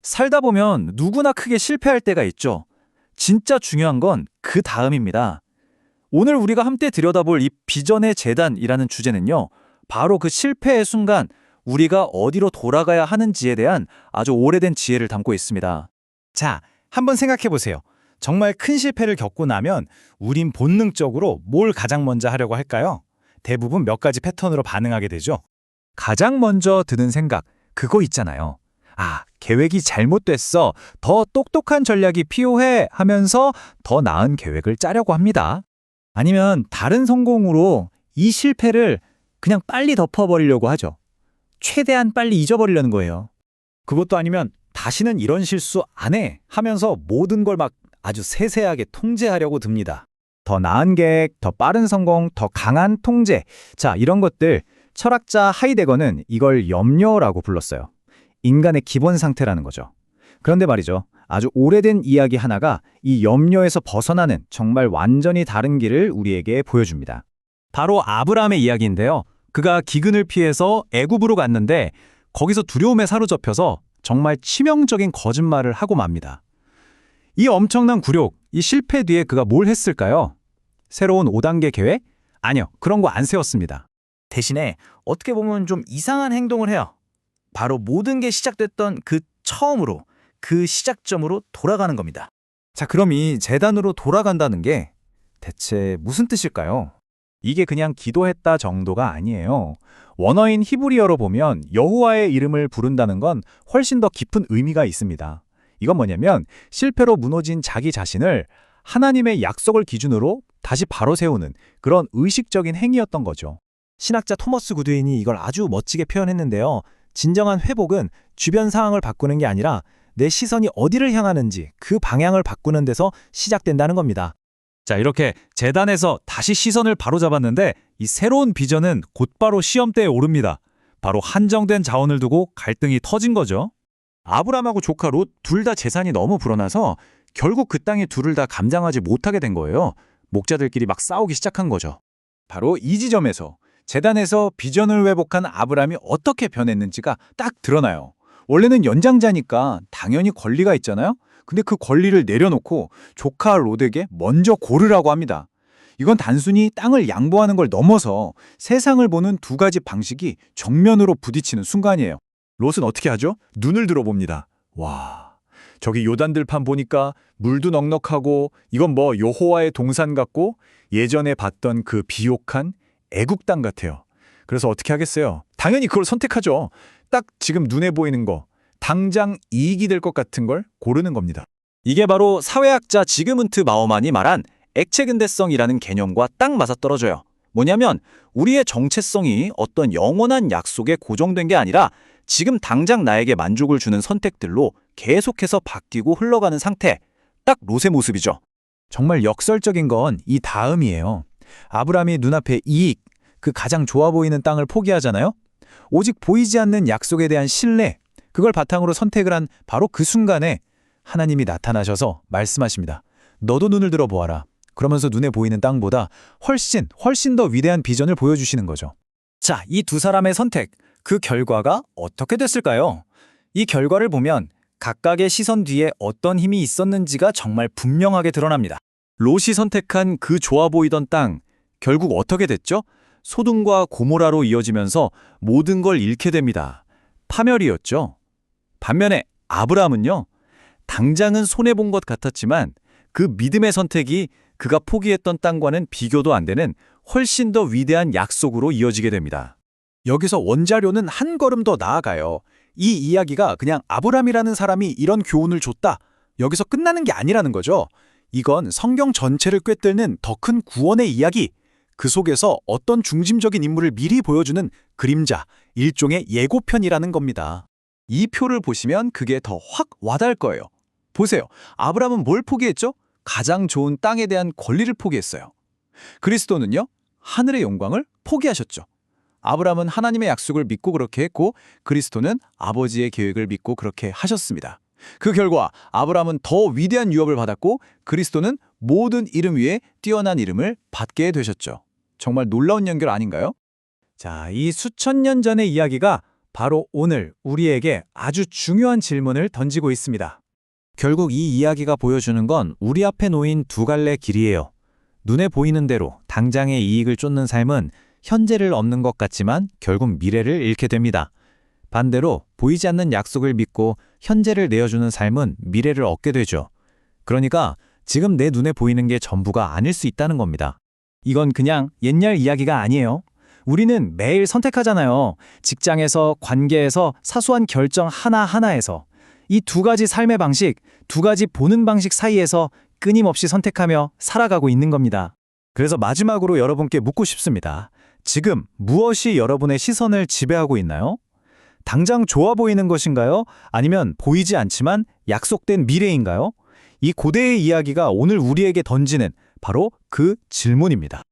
살다 보면 누구나 크게 실패할 때가 있죠. 진짜 중요한 건 그 다음입니다. 오늘 우리가 함께 들여다볼 이 비전의 재단이라는 주제는요, 바로 그 실패의 순간 우리가 어디로 돌아가야 하는지에 대한 아주 오래된 지혜를 담고 있습니다. 자, 한번 생각해 보세요. 정말 큰 실패를 겪고 나면 우린 본능적으로 뭘 가장 먼저 하려고 할까요? 대부분 몇 가지 패턴으로 반응하게 되죠. 가장 먼저 드는 생각, 그거 있잖아요. 아, 계획이 잘못됐어. 더 똑똑한 전략이 필요해 하면서 더 나은 계획을 짜려고 합니다. 아니면 다른 성공으로 이 실패를 그냥 빨리 덮어버리려고 하죠. 최대한 빨리 잊어버리려는 거예요. 그것도 아니면 다시는 이런 실수 안 해 하면서 모든 걸 막 아주 세세하게 통제하려고 듭니다. 더 나은 계획, 더 빠른 성공, 더 강한 통제. 자, 이런 것들 철학자 하이데거는 이걸 염려라고 불렀어요. 인간의 기본 상태라는 거죠. 그런데 말이죠. 아주 오래된 이야기 하나가 이 염려에서 벗어나는 정말 완전히 다른 길을 우리에게 보여줍니다. 바로 아브라함의 이야기인데요. 그가 기근을 피해서 애굽으로 갔는데 거기서 두려움에 사로잡혀서 정말 치명적인 거짓말을 하고 맙니다. 이 엄청난 굴욕, 이 실패 뒤에 그가 뭘 했을까요? 새로운 5단계 계획? 아니요, 그런 거 안 세웠습니다. 대신에 어떻게 보면 좀 이상한 행동을 해요. 바로 모든 게 시작됐던 그 처음으로, 그 시작점으로 돌아가는 겁니다. 자, 그럼 이 재단으로 돌아간다는 게 대체 무슨 뜻일까요? 이게 그냥 기도했다 정도가 아니에요. 원어인 히브리어로 보면 여호와의 이름을 부른다는 건 훨씬 더 깊은 의미가 있습니다. 이건 뭐냐면 실패로 무너진 자기 자신을 하나님의 약속을 기준으로 다시 바로 세우는 그런 의식적인 행위였던 거죠. 신학자 토머스 구드윈이 이걸 아주 멋지게 표현했는데요. 진정한 회복은 주변 상황을 바꾸는 게 아니라 내 시선이 어디를 향하는지 그 방향을 바꾸는 데서 시작된다는 겁니다. 자, 이렇게 재단에서 다시 시선을 바로잡았는데 이 새로운 비전은 곧바로 시험대에 오릅니다. 바로 한정된 자원을 두고 갈등이 터진 거죠. 아브람하고 조카 롯 둘 다 재산이 너무 불어나서 결국 그 땅에 둘을 다 감당하지 못하게 된 거예요. 목자들끼리 막 싸우기 시작한 거죠. 바로 이 지점에서 재단에서 비전을 회복한 아브람이 어떻게 변했는지가 딱 드러나요. 원래는 연장자니까 당연히 권리가 있잖아요. 근데 그 권리를 내려놓고 조카 롯에게 먼저 고르라고 합니다. 이건 단순히 땅을 양보하는 걸 넘어서 세상을 보는 두 가지 방식이 정면으로 부딪히는 순간이에요. 롯은 어떻게 하죠? 눈을 들어봅니다. 와, 저기 요단들판 보니까 물도 넉넉하고 이건 뭐 여호와의 동산 같고 예전에 봤던 그 비옥한 애국 땅 같아요. 그래서 어떻게 하겠어요? 당연히 그걸 선택하죠. 딱 지금 눈에 보이는 거, 당장 이익이 될 것 같은 걸 고르는 겁니다. 이게 바로 사회학자 지그문트 마우만이 말한 액체 근대성이라는 개념과 딱 맞아떨어져요. 뭐냐면 우리의 정체성이 어떤 영원한 약속에 고정된 게 아니라 지금 당장 나에게 만족을 주는 선택들로 계속해서 바뀌고 흘러가는 상태, 딱 롯의 모습이죠. 정말 역설적인 건 이 다음이에요. 아브람이 눈앞에 이익, 그 가장 좋아 보이는 땅을 포기하잖아요. 오직 보이지 않는 약속에 대한 신뢰, 그걸 바탕으로 선택을 한 바로 그 순간에 하나님이 나타나셔서 말씀하십니다. 너도 눈을 들어보아라. 그러면서 눈에 보이는 땅보다 훨씬 더 위대한 비전을 보여주시는 거죠. 자, 이 두 사람의 선택, 그 결과가 어떻게 됐을까요? 이 결과를 보면 각각의 시선 뒤에 어떤 힘이 있었는지가 정말 분명하게 드러납니다. 롯이 선택한 그 좋아 보이던 땅, 결국 어떻게 됐죠? 소돔과 고모라로 이어지면서 모든 걸 잃게 됩니다. 파멸이었죠. 반면에 아브라함은요, 당장은 손해본 것 같았지만 그 믿음의 선택이 그가 포기했던 땅과는 비교도 안 되는 훨씬 더 위대한 약속으로 이어지게 됩니다. 여기서 원자료는 한 걸음 더 나아가요. 이 이야기가 그냥 아브라함이라는 사람이 이런 교훈을 줬다, 여기서 끝나는 게 아니라는 거죠. 이건 성경 전체를 꿰뚫는 더 큰 구원의 이야기, 그 속에서 어떤 중심적인 인물을 미리 보여주는 그림자, 일종의 예고편이라는 겁니다. 이 표를 보시면 그게 더 확 와닿을 거예요. 보세요. 아브라함은 뭘 포기했죠? 가장 좋은 땅에 대한 권리를 포기했어요. 그리스도는요, 하늘의 영광을 포기하셨죠. 아브라함은 하나님의 약속을 믿고 그렇게 했고, 그리스도는 아버지의 계획을 믿고 그렇게 하셨습니다. 그 결과 아브라함은 더 위대한 유업을 받았고, 그리스도는 모든 이름 위에 뛰어난 이름을 받게 되셨죠. 정말 놀라운 연결 아닌가요? 자, 이 수천 년 전의 이야기가 바로 오늘 우리에게 아주 중요한 질문을 던지고 있습니다. 결국 이 이야기가 보여주는 건 우리 앞에 놓인 두 갈래 길이에요. 눈에 보이는 대로 당장의 이익을 쫓는 삶은 현재를 얻는 것 같지만 결국 미래를 잃게 됩니다. 반대로 보이지 않는 약속을 믿고 현재를 내어주는 삶은 미래를 얻게 되죠. 그러니까 지금 내 눈에 보이는 게 전부가 아닐 수 있다는 겁니다. 이건 그냥 옛날 이야기가 아니에요. 우리는 매일 선택하잖아요. 직장에서, 관계에서, 사소한 결정 하나하나에서. 이 두 가지 삶의 방식, 두 가지 보는 방식 사이에서 끊임없이 선택하며 살아가고 있는 겁니다. 그래서 마지막으로 여러분께 묻고 싶습니다. 지금 무엇이 여러분의 시선을 지배하고 있나요? 당장 좋아 보이는 것인가요? 아니면 보이지 않지만 약속된 미래인가요? 이 고대의 이야기가 오늘 우리에게 던지는 바로 그 질문입니다.